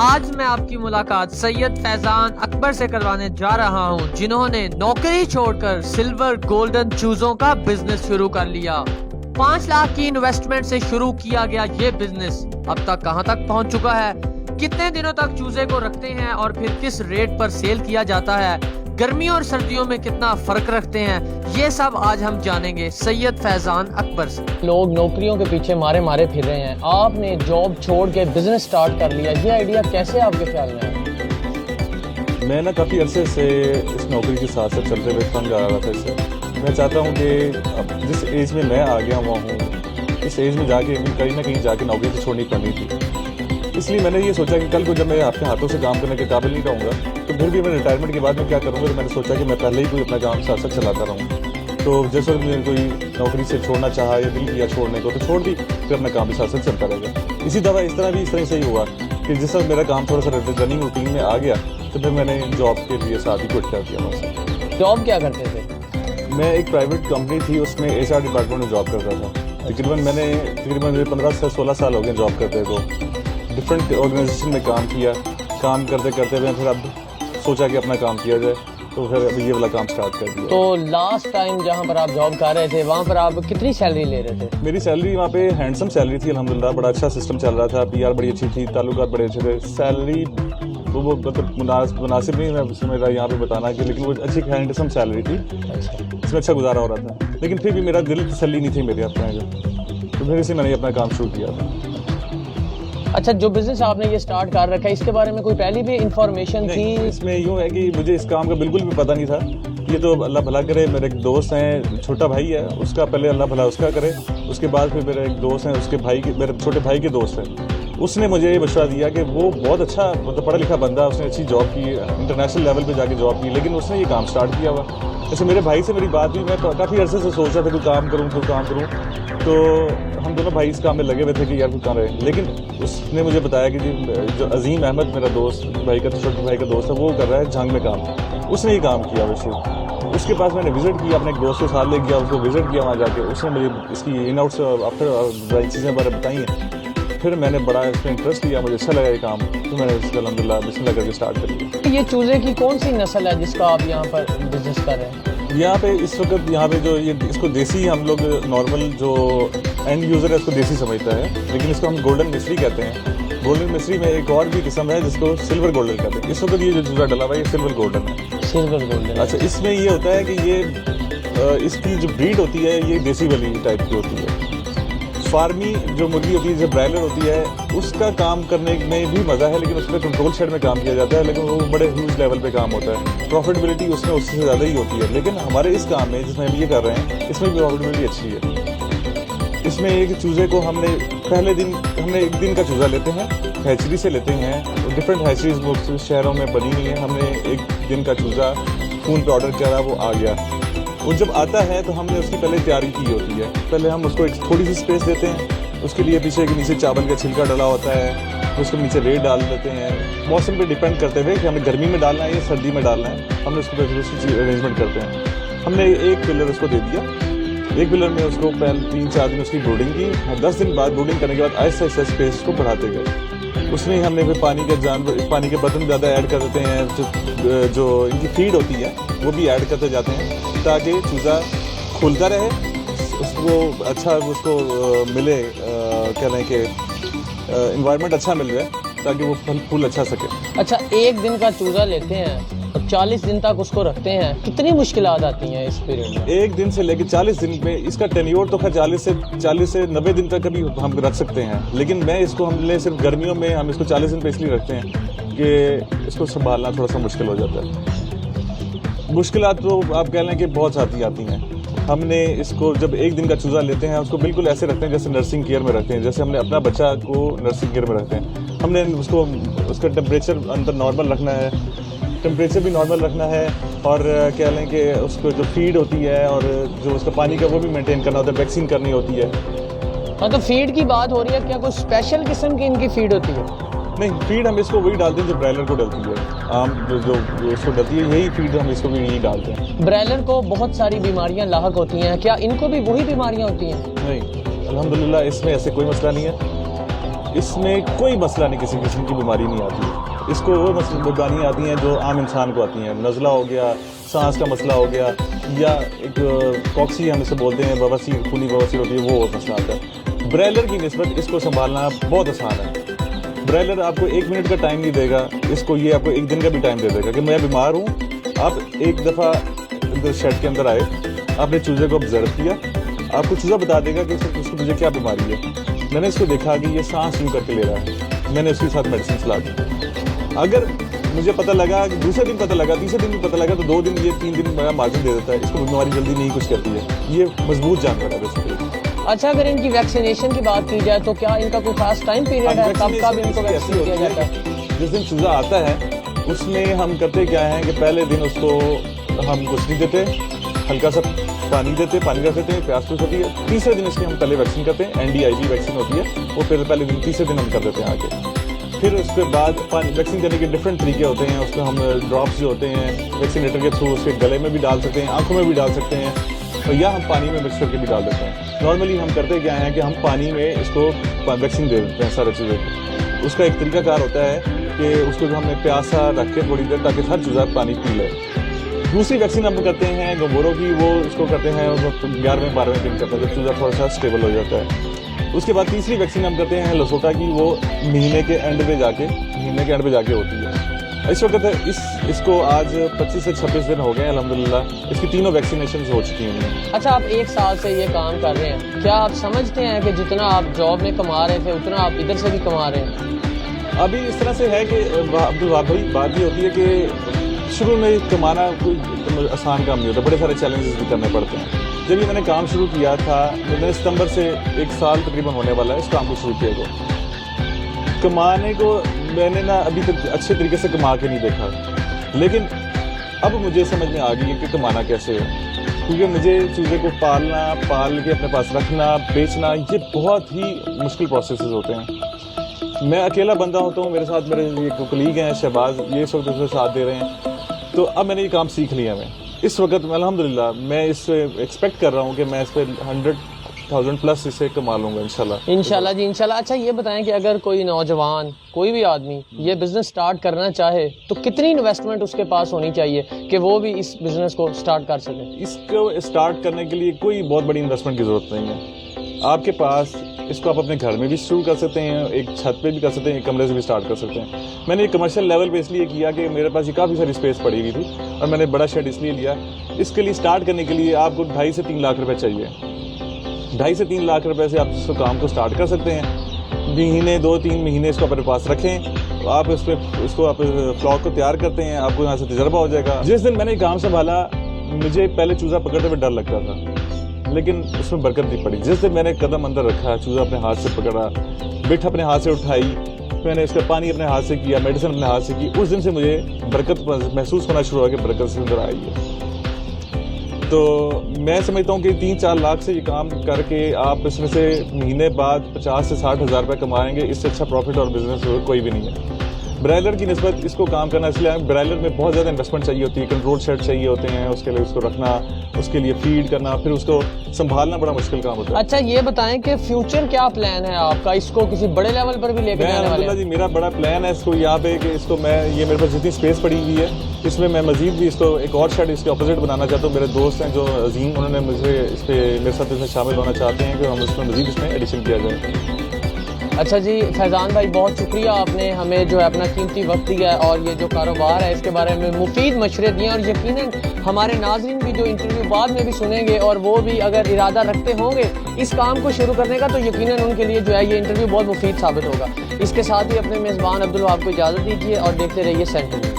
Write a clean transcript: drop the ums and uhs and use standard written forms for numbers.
آج میں آپ کی ملاقات سید فیضان اکبر سے کروانے جا رہا ہوں، جنہوں نے نوکری چھوڑ کر سلور گولڈن چوزوں کا بزنس شروع کر لیا۔ 5 لاکھ کی انویسٹمنٹ سے شروع کیا گیا یہ بزنس اب تک کہاں تک پہنچ چکا ہے، کتنے دنوں تک چوزے کو رکھتے ہیں اور پھر کس ریٹ پر سیل کیا جاتا ہے، گرمیوں اور سردیوں میں کتنا فرق رکھتے ہیں، یہ سب آج ہم جانیں گے سید فیضان اکبر سے۔ لوگ نوکریوں کے پیچھے مارے پھر رہے ہیں، آپ نے جاب چھوڑ کے بزنس سٹارٹ کر لیا، یہ آئیڈیا کیسے آپ کے خیال میں ہے؟ میں نا کافی عرصے سے اس نوکری کے ساتھ ساتھ چلتے ہوئے تنگ آ رہا تھا اس سے۔ میں چاہتا ہوں کہ اب جس ایج میں میں آ گیا ہوا ہوں، اس ایج میں جا کے کہیں نہ کہیں جا کے نوکری تو چھوڑنی پڑنی تھی۔ اس لیے میں نے یہ سوچا کہ کل کو جب میں آپ کے ہاتھوں سے کام کرنے کے قابل نہیں رہوں گا تو پھر بھی میں ریٹائرمنٹ کے بعد میں کیا کروں گا، تو میں نے سوچا کہ میں پہلے ہی کوئی اپنا کام ساتھ ساتھ چلاتا رہوں۔ تو جس وقت میں کوئی نوکری سے چھوڑنا چاہا یا دل کیا چھوڑنے کو تو چھوڑ دی، پھر اپنا کام بھی ساتھ ساتھ چلتا رہے گا۔ اسی طرح سے ہی ہوا کہ جس وقت میرا کام تھوڑا سا رننگ روٹین میں آ گیا تو پھر میں نے جاب کے لیے ساتھ ہی کوئٹ کر دیا وہاں سے۔ جاب کیا کرتے تھے؟ میں ایک پرائیویٹ کمپنی تھی، اس میں HR ڈپارٹمنٹ میں جاب کرتا تھا۔ تقریباً 15 سے 16 سال ہو گئے جاب کرتے تو ڈفرینٹ آرگنائزیشن میں کام کیا۔ کام کرتے ہوئے پھر اب سوچا کہ اپنا کام کیا جائے تو پھر ابھی یہ والا کام سٹارٹ کر دیا۔ تو لاسٹ ٹائم جہاں پر آپ جاب کر رہے تھے وہاں پر آپ کتنی سیلری لے رہے تھے؟ میری سیلری وہاں پہ ہینڈسم سیلری تھی الحمدللہ، بڑا اچھا سسٹم چل رہا تھا، PR بڑی اچھی تھی، تعلقات بڑے اچھے تھے۔ سیلری وہ مطلب مناسب نہیں ہے میرا یہاں پہ بتانا کہ، لیکن وہ اچھی ہینڈسم سیلری تھی، اس میں اچھا گزارا ہو رہا تھا، لیکن پھر بھی میرا دل تسلی نہیں تھی میرے اپنے تو پھر اسی میں نے اپنا کام شروع کیا تھا۔ اچھا، جو بزنس آپ نے یہ سٹارٹ کر رکھا ہے اس کے بارے میں کوئی پہلی بھی انفارمیشن تھی؟ اس میں یوں ہے کہ مجھے اس کام کا بالکل بھی پتہ نہیں تھا۔ یہ تو اللہ بھلا کرے، میرے ایک دوست ہیں، چھوٹا بھائی ہے اس کا، پہلے اللہ بھلا اس کا کرے، اس کے بعد پھر میرے ایک دوست ہیں، اس کے بھائی کے، میرے چھوٹے بھائی کے دوست ہیں، اس نے مجھے یہ مشورہ دیا کہ وہ بہت اچھا مطلب پڑھا لکھا بندہ، اس نے اچھی جاب کی، انٹرنیشنل لیول پہ جا کے جاب کی، لیکن اس نے یہ کام سٹارٹ کیا ہوا۔ جیسے میرے بھائی سے میری بات ہوئی، میں کافی عرصے سے سوچ رہا تھا کوئی کام کروں، تو ہم دونوں بھائی اس کام میں لگے ہوئے تھے کہ یار کوئی کام رہے، لیکن اس نے مجھے بتایا کہ جو عظیم احمد میرا دوست، چھوٹے بھائی کا دوست ہے، وہ کر رہا ہے جھنگ میں کام، اس نے یہ کام کیا ویسے۔ اس کے پاس میں نے وزٹ کیا، اپنے ایک دوست کے ساتھ لے گیا، اس کو وزٹ کیا وہاں جا کے، اس نے مجھے اس کی ان آؤٹس آفٹر چیزیں بارے بتائی ہیں، پھر میں نے بڑا اس میں انٹرسٹ لیا، مجھے اچھا لگا یہ کام، تو میں نے اس کو الحمدللہ بسم اللہ کر کے اسٹارٹ کر لیا۔ یہ چوزے کی کون سی نسل ہے جس کا آپ یہاں پر بزنس کر رہے ہیں؟ یہاں پہ اس وقت یہاں پہ جو یہ اس کو دیسی، ہم لوگ نارمل جو اینڈ یوزر ہے اس کو دیسی سمجھتا ہے، لیکن اس کو ہم گولڈن مصری کہتے ہیں۔ گولڈن مصری میں ایک اور بھی قسم ہے جس کو سلور گولڈن کہتے ہیں۔ اس وقت یہ جو چوزا ڈلا ہوا ہے یہ سلور گولڈن ہے۔ سلور گولڈن، اچھا، اس میں یہ ہوتا ہے کہ یہ اس کی جو بریڈ ہوتی ہے یہ دیسی والی ٹائپ کی ہوتی ہے۔ فارمی جو مرغی ہوتی ہے جیسے برائلر ہوتی ہے، اس کا کام کرنے میں بھی مزہ ہے، لیکن اس پہ کنٹرول شیڈ میں کام کیا جاتا ہے، لیکن وہ بڑے ہیوج لیول پہ کام ہوتا ہے، پروفیٹیبلٹی اس میں اس سے زیادہ ہی ہوتی ہے۔ لیکن ہمارے اس کام میں جس میں ہم یہ کر رہے ہیں اس میں بھی پروفیٹیبلٹی اچھی ہے۔ اس میں ایک چوزے کو ہم نے پہلے دن ایک دن کا چوزا لیتے ہیں، ہیچری سے لیتے ہیں، ڈفرینٹ ہیچریز مختلف شہروں میں بنی ہوئی ہیں، ہم نے ایک دن کا چوزا فون پہ آرڈر کیا، وہ آ گیا۔ وہ جب آتا ہے تو ہم نے اس کی پہلے تیاری کی ہوتی ہے، پہلے ہم اس کو ایک تھوڑی سی اسپیس دیتے ہیں، اس کے لیے پیچھے کے نیچے چاول کا چھلکا ڈلا ہوتا ہے، اس کے نیچے ریت ڈال دیتے ہیں، موسم پہ ڈیپینڈ کرتے ہوئے کہ ہمیں گرمی میں ڈالنا ہے یا سردی میں ڈالنا ہے، ہم نے اس کو ارینجمنٹ کرتے ہیں۔ ہم نے ایک پلر اس کو دے دیا، ایک پلر میں اس کو پہلے 3-4 دن اس کی بروڈنگ کی، 10 دن بعد بروڈنگ کرنے کے بعد آہستہ آہستہ اسپیس کو بڑھاتے گئے۔ اس میں ہم نے پھر پانی کے برتن زیادہ ایڈ کر دیتے ہیں، جو ان کی فیڈ ہوتی ہے وہ بھی ایڈ کرتے جاتے ہیں تاکہ چوزا کھلتا رہے، اس کو اچھا اس کو ملے، کہہ رہے ہیں کہ انوائرمنٹ اچھا مل جائے تاکہ وہ پھول اچھا سکے۔ اچھا، ایک دن کا چوزا لیتے ہیں اور 40 دن تک اس کو رکھتے ہیں، کتنی مشکلات آتی ہیں اس پیریڈ میں؟ ایک دن سے لے کے 40 دن میں اس کا ٹینیور تو خیر 40 سے 90 دن تک بھی ہم رکھ سکتے ہیں، لیکن ہم نے صرف گرمیوں میں ہم اس کو 40 دن پہ اس لیے رکھتے ہیں کہ اس کو سنبھالنا تھوڑا سا مشکل ہو جاتا ہے۔ مشکلات تو آپ کہہ لیں کہ بہت ساتھی آتی ہیں۔ ہم نے اس کو جب ایک دن کا چوزا لیتے ہیں اس کو بالکل ایسے رکھتے ہیں جیسے نرسنگ کیئر میں رکھتے ہیں، جیسے ہم نے اپنا بچہ کو نرسنگ کیئر میں رکھتے ہیں۔ ہم نے اس کا ٹمپریچر اندر نارمل رکھنا ہے، ٹمپریچر بھی نارمل رکھنا ہے، اور کہہ لیں کہ اس کو جو فیڈ ہوتی ہے اور جو اس کا پانی کا وہ بھی مینٹین کرنا ہوتا ہے، ویکسین کرنی ہوتی ہے۔ ہاں، تو فیڈ کی بات ہو رہی ہے، کیا کوئی اسپیشل قسم کی ان کی فیڈ ہوتی ہے؟ نہیں، فیڈ ہم اس کو وہی ڈالتے ہیں جو برائلر کو ڈلتی ہے، عام جو اس کو ڈلتی ہے یہی فیڈ ہم اس کو بھی یہی ڈالتے ہیں۔ برائلر کو بہت ساری بیماریاں لاحق ہوتی ہیں، کیا ان کو بھی وہی بیماریاں ہوتی ہیں؟ نہیں، الحمدللہ اس میں ایسے کوئی مسئلہ نہیں ہے۔ اس میں کوئی مسئلہ نہیں, کسی قسم کی بیماری نہیں آتی ہے. اس کو وہ بیماریاں آتی ہیں جو عام انسان کو آتی ہیں, نزلہ ہو گیا, سانس کا مسئلہ ہو گیا, یا ایک کوکسی ہم اسے بولتے ہیں, بواسیر, خونی بواسیر ہوتی ہے, وہ مسئلہ آتا ہے. برائلر کی نسبت اس کو سنبھالنا بہت آسان ہے. برائلر آپ کو 1 منٹ کا ٹائم نہیں دے گا, اس کو یہ آپ کو 1 دن کا بھی ٹائم دے دے گا کہ میں بیمار ہوں. آپ ایک دفعہ شیڈ کے اندر آئے, آپ نے چوزے کو آبزرو کیا, آپ کو چوزا بتا دے گا کہ اس کو مجھے کیا بیماری ہے. میں نے اس کو دیکھا کہ یہ سانس یوں کر کے لے رہا ہے, میں نے اس کے ساتھ میڈیسن سلا دی. اگر مجھے پتہ لگا کہ دوسرے دن پتہ لگا, تیسرے دن بھی پتہ لگا, تو 2 دن یہ 3 دن میرا مارجن دے دیتا ہے. اس کو بیماری جلدی نہیں کچھ کرتی ہے. یہ مضبوط جانور ہے بیسیکلی. اچھا, اگر ان کی ویکسینیشن کی بات کی جائے تو کیا ان کا کوئی خاص ٹائم پیریڈ ہے, کب کب ان کو ویکسین کیا جاتا ہے؟ جس دن چوزا آتا ہے اس میں ہم کرتے کیا ہیں کہ پہلے دن اس کو ہم کچھ نہیں دیتے, ہلکا سا پانی دیتے, پانی رکھ دیتے ہیں, پیاس پوس ہوتی ہے. تیسرے دن اس کی ہم پہلے ویکسین کرتے ہیں, NDIV ویکسین ہوتی ہے, وہ پھر پہلے دن تیسرے دن ہم کر دیتے ہیں آگے. پھر اس کے بعد ویکسین کرنے کے ڈفرینٹ طریقے ہوتے ہیں. اس میں ہم ڈراپس جو ہوتے ہیں ویکسینیٹر کے تھرو اس کے گلے میں بھی ڈال سکتے ہیں, آنکھوں میں بھی ڈال سکتے ہیں, یا ہم پانی میں مکس کر کے بھی ڈال دیتے ہیں. نارملی ہم کرتے کیا ہیں کہ ہم پانی میں اس کو ویکسین دے دیتے ہیں سارے چیزیں کو. اس کا ایک طریقہ کار ہوتا ہے کہ اس کو جو ہم نے پیاسا رکھ کے تھوڑی دیر, تاکہ ہر چوزا پانی پی لے. دوسری ویکسین ہم کرتے ہیں گنگوروں کی, وہ اس کو کرتے ہیں 11ویں-12ویں دن کرتے ہیں جب چوزا تھوڑا سا اسٹیبل ہو جاتا ہے. اس کے بعد تیسری ویکسین ہم کرتے ہیں لسوٹا کی, وہ مہینے کے اینڈ پہ جا کے ہوتی ہے. اس وقت اس کو آج 25 سے 26 دن ہو گئے ہیں الحمدللہ. اس کی 3 ویکسینیشن ہو چکی ہیں. اچھا, آپ 1 سال سے یہ کام کر رہے ہیں, کیا آپ سمجھتے ہیں کہ جتنا آپ جاب میں کما رہے تھے اتنا آپ ادھر سے بھی کما رہے ہیں؟ ابھی اس طرح سے ہے کہ عبدالوہاب بھائی, بات یہ ہوتی ہے کہ شروع میں کمانا کوئی آسان کام نہیں ہوتا, بڑے سارے چیلنجز بھی کرنے پڑتے ہیں. جب یہ میں نے کام شروع کیا تھا, میں نے ستمبر سے 1 سال تقریباً ہونے والا ہے اس کام کو شروع کیا کو. کمانے کو میں نے نا ابھی تک اچھے طریقے سے کما کے نہیں دیکھا, لیکن اب مجھے سمجھ میں آ گئی ہے کہ کمانا کیسے ہے. کیونکہ مجھے چیزیں کو پال کے اپنے پاس رکھنا, بیچنا, یہ بہت ہی مشکل پروسیسز ہوتے ہیں. میں اکیلا بندہ ہوتا ہوں, میرے ساتھ میرے یہ کلیگ ہیں شہباز, یہ اس وقت دوسرے ساتھ دے رہے ہیں. تو اب میں نے یہ کام سیکھ لیا. میں اس وقت الحمدللہ میں اس سے ایکسپیکٹ کر رہا ہوں کہ میں اس پہ 100,000 پلس اسے کما لوں گا انشاءاللہ جی, انشاءاللہ. اچھا, یہ بتائیں کہ اگر کوئی نوجوان, کوئی بھی آدمی یہ بزنس سٹارٹ کرنا چاہے تو کتنی انویسٹمنٹ اس کے پاس ہونی چاہیے کہ وہ بھی اس بزنس کو سٹارٹ کر سکے؟ اس کو سٹارٹ کرنے کے لیے کوئی بہت بڑی انویسٹمنٹ کی ضرورت نہیں ہے. آپ کے پاس اس کو آپ اپنے گھر میں بھی شروع کر سکتے ہیں, ایک چھت پہ بھی کر سکتے ہیں, ایک کمرے سے بھی سٹارٹ کر سکتے ہیں. میں نے یہ کمرشل لیول پہ اس لیے کیا کہ میرے پاس یہ کافی ساری اسپیس پڑی ہوئی تھی اور میں نے بڑا شیڈ اس لیے لیا. اس کے لیے سٹارٹ کرنے کے لیے آپ کو 2.5 سے 3 لاکھ روپے چاہیے. 2.5 سے 3 لاکھ روپے سے آپ اس کام کو سٹارٹ کر سکتے ہیں. مہینے 2-3 مہینے اس کو اپنے پاس رکھیں, آپ اس کو آپ فلاک کو تیار کرتے ہیں, آپ کو یہاں سے تجربہ ہو جائے گا. جس دن میں نے کام سنبھالا, مجھے پہلے چوزا پکڑتے ہوئے ڈر لگتا تھا, لیکن اس میں برکت نہیں پڑی. جس دن میں نے قدم اندر رکھا, چوزا اپنے ہاتھ سے پکڑا, بٹھ اپنے ہاتھ سے اٹھائی, میں نے اس کا پانی اپنے ہاتھ سے کیا, میڈیسن اپنے ہاتھ سے کی, اس دن سے مجھے برکت محسوس ہونا شروع ہوا کہ برکت سے اندر آئی ہے. تو میں سمجھتا ہوں کہ 3-4 لاکھ سے یہ کام کر کے آپ اس میں سے مہینے بعد 50 سے 60 ہزار روپے کمائیں گے. اس سے اچھا پروفٹ اور بزنس کوئی بھی نہیں ہے. برائلر کی نسبت اس کو کام کرنا, اس لیے برائلر میں بہت زیادہ انویسٹمنٹ چاہیے ہوتی ہے, کنٹرول شیڈ چاہیے ہوتے ہیں اس کے لیے, اس کو رکھنا, اس کے لیے فیڈ کرنا, پھر اس کو سنبھالنا بڑا مشکل کام ہوتا ہے. اچھا, یہ بتائیں کہ فیوچر کیا پلان ہے آپ کا, اس کو کسی بڑے لیول پر بھی لے کے جانے والے ہیں؟ جی, میرا بڑا پلان ہے اس کو یہاں پہ کہ اس کو میں, یہ میرے پاس جتنی اسپیس پڑی ہوئی ہے اس میں مزید بھی اس کو ایک اور شیڈ اس کے اپوزٹ بنانا چاہتا ہوں. میرے دوست ہیں جو عظیم, انہوں نے مجھے اس پہ میرے ساتھ اس میں شامل ہونا چاہتے ہیں کہ ہم اس میں مزید اس میں ایڈیشن کیا جائے. اچھا جی, فیضان بھائی بہت شکریہ, آپ نے ہمیں جو ہے اپنا قیمتی وقت دیا اور یہ جو کاروبار ہے اس کے بارے میں مفید مشورے دیے, اور یقیناً ہمارے ناظرین بھی جو انٹرویو بعد میں بھی سنیں گے اور وہ بھی اگر ارادہ رکھتے ہوں گے اس کام کو شروع کرنے کا تو یقیناً ان کے لیے جو ہے یہ انٹرویو بہت مفید ثابت ہوگا. اس کے ساتھ ہی اپنے میزبان عبدالوہاب کو اجازت دیجیے اور دیکھتے رہیے سینٹرل.